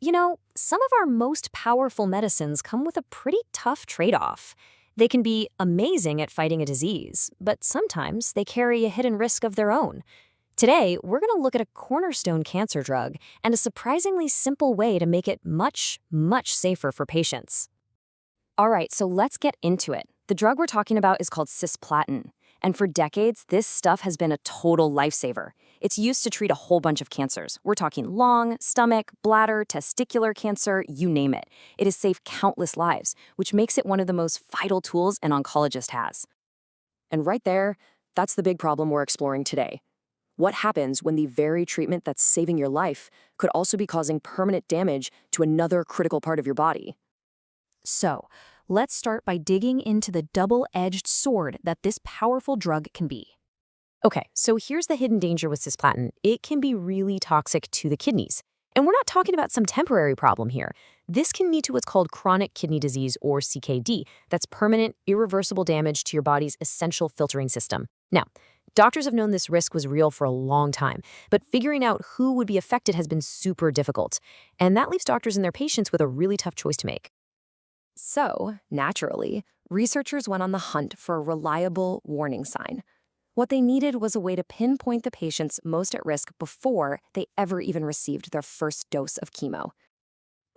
Some of our most powerful medicines come with a pretty tough trade-off. They can be amazing at fighting a disease, but sometimes they carry a hidden risk of their own. Today, we're going to look at a cornerstone cancer drug and a surprisingly simple way to make it much, much safer for patients. All right, so let's get into it. The drug we're talking about is called Cisplatin. And for decades, this stuff has been a total lifesaver. It's used to treat a whole bunch of cancers. We're talking lung, stomach, bladder, testicular cancer, you name it. It has saved countless lives, which makes it one of the most vital tools an oncologist has. And right there, that's the big problem we're exploring today. What happens when the very treatment that's saving your life could also be causing permanent damage to another critical part of your body? So, let's start by digging into the double-edged sword that this powerful drug can be. Okay, so here's the hidden danger with cisplatin. It can be really toxic to the kidneys. And we're not talking about some temporary problem here. This can lead to what's called chronic kidney disease, or CKD. That's permanent, irreversible damage to your body's essential filtering system. Now, doctors have known this risk was real for a long time, but figuring out who would be affected has been super difficult. And that leaves doctors and their patients with a really tough choice to make. So, naturally, researchers went on the hunt for a reliable warning sign. What they needed was a way to pinpoint the patients most at risk before they ever even received their first dose of chemo.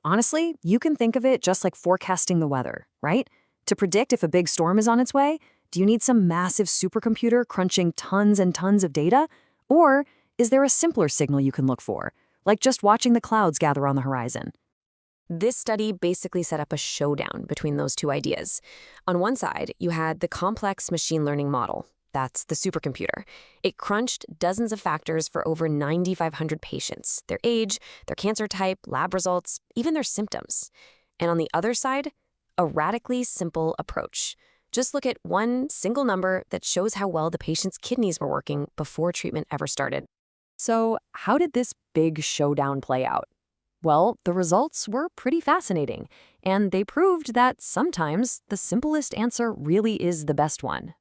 Honestly, you can think of it just like forecasting the weather, right? To predict if a big storm is on its way, do you need some massive supercomputer crunching tons and tons of data? Or is there a simpler signal you can look for, like just watching the clouds gather on the horizon? This study basically set up a showdown between those two ideas. On one side, you had the complex machine learning model. That's the supercomputer. It crunched dozens of factors for over 9,500 patients, their age, their cancer type, lab results, even their symptoms. And on the other side, a radically simple approach. Just look at one single number that shows how well the patient's kidneys were working before treatment ever started. So, how did this big showdown play out? Well, the results were pretty fascinating, and they proved that sometimes the simplest answer really is the best one.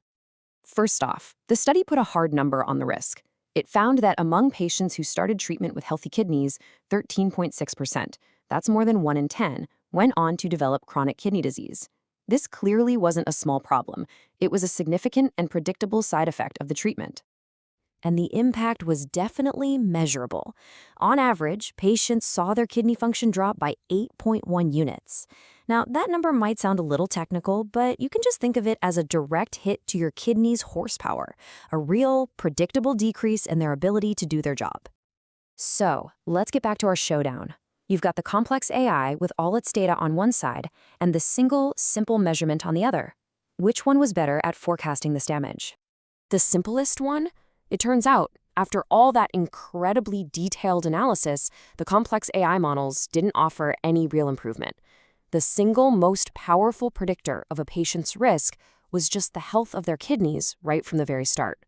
First off, the study put a hard number on the risk. It found that among patients who started treatment with healthy kidneys, 13.6%, that's more than 1 in 10, went on to develop chronic kidney disease. This clearly wasn't a small problem. It was a significant and predictable side effect of the treatment. And the impact was definitely measurable. On average, patients saw their kidney function drop by 8.1 units. Now, that number might sound a little technical, but you can just think of it as a direct hit to your kidney's horsepower, a real, predictable decrease in their ability to do their job. So, let's get back to our showdown. You've got the complex AI with all its data on one side, and the single, simple measurement on the other. Which one was better at forecasting this damage? The simplest one? It turns out, after all that incredibly detailed analysis, the complex AI models didn't offer any real improvement. The single most powerful predictor of a patient's risk was just the health of their kidneys right from the very start.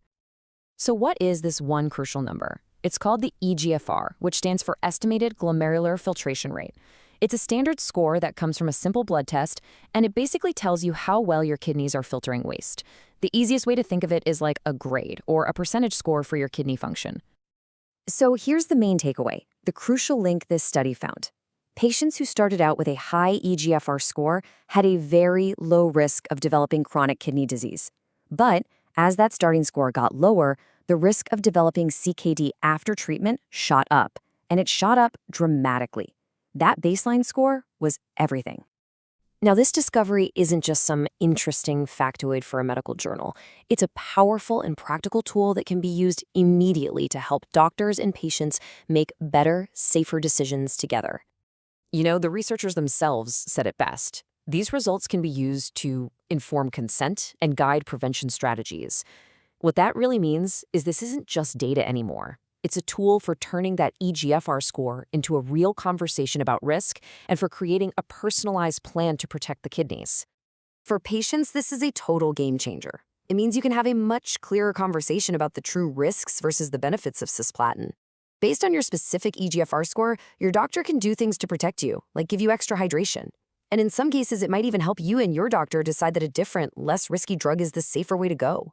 So what is this one crucial number? It's called the eGFR, which stands for Estimated Glomerular Filtration Rate. It's a standard score that comes from a simple blood test, and it basically tells you how well your kidneys are filtering waste. The easiest way to think of it is like a grade or a percentage score for your kidney function. So here's the main takeaway, the crucial link this study found. Patients who started out with a high eGFR score had a very low risk of developing chronic kidney disease. But as that starting score got lower, the risk of developing CKD after treatment shot up, and it shot up dramatically. That baseline score was everything. Now, this discovery isn't just some interesting factoid for a medical journal. It's a powerful and practical tool that can be used immediately to help doctors and patients make better, safer decisions together. The researchers themselves said it best. These results can be used to inform consent and guide prevention strategies. What that really means is this isn't just data anymore. It's a tool for turning that eGFR score into a real conversation about risk and for creating a personalized plan to protect the kidneys. For patients, this is a total game changer. It means you can have a much clearer conversation about the true risks versus the benefits of cisplatin. Based on your specific eGFR score, your doctor can do things to protect you, like give you extra hydration. And in some cases, it might even help you and your doctor decide that a different, less risky drug is the safer way to go.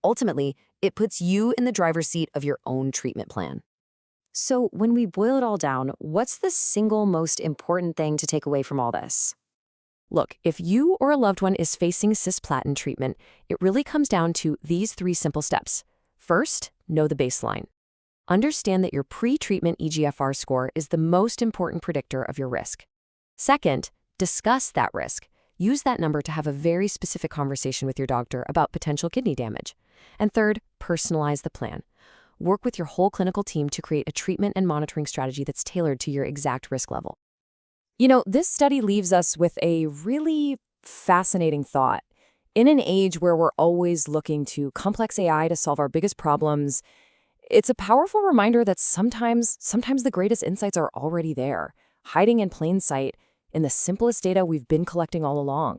Ultimately, it puts you in the driver's seat of your own treatment plan. So, when we boil it all down, what's the single most important thing to take away from all this? Look, if you or a loved one is facing cisplatin treatment, it really comes down to these 3 simple steps. First, know the baseline. Understand that your pre-treatment eGFR score is the most important predictor of your risk. Second, discuss that risk. Use that number to have a very specific conversation with your doctor about potential kidney damage. And third, personalize the plan. Work with your whole clinical team to create a treatment and monitoring strategy that's tailored to your exact risk level. This study leaves us with a really fascinating thought. In an age where we're always looking to complex AI to solve our biggest problems, it's a powerful reminder that sometimes the greatest insights are already there, hiding in plain sight in the simplest data we've been collecting all along.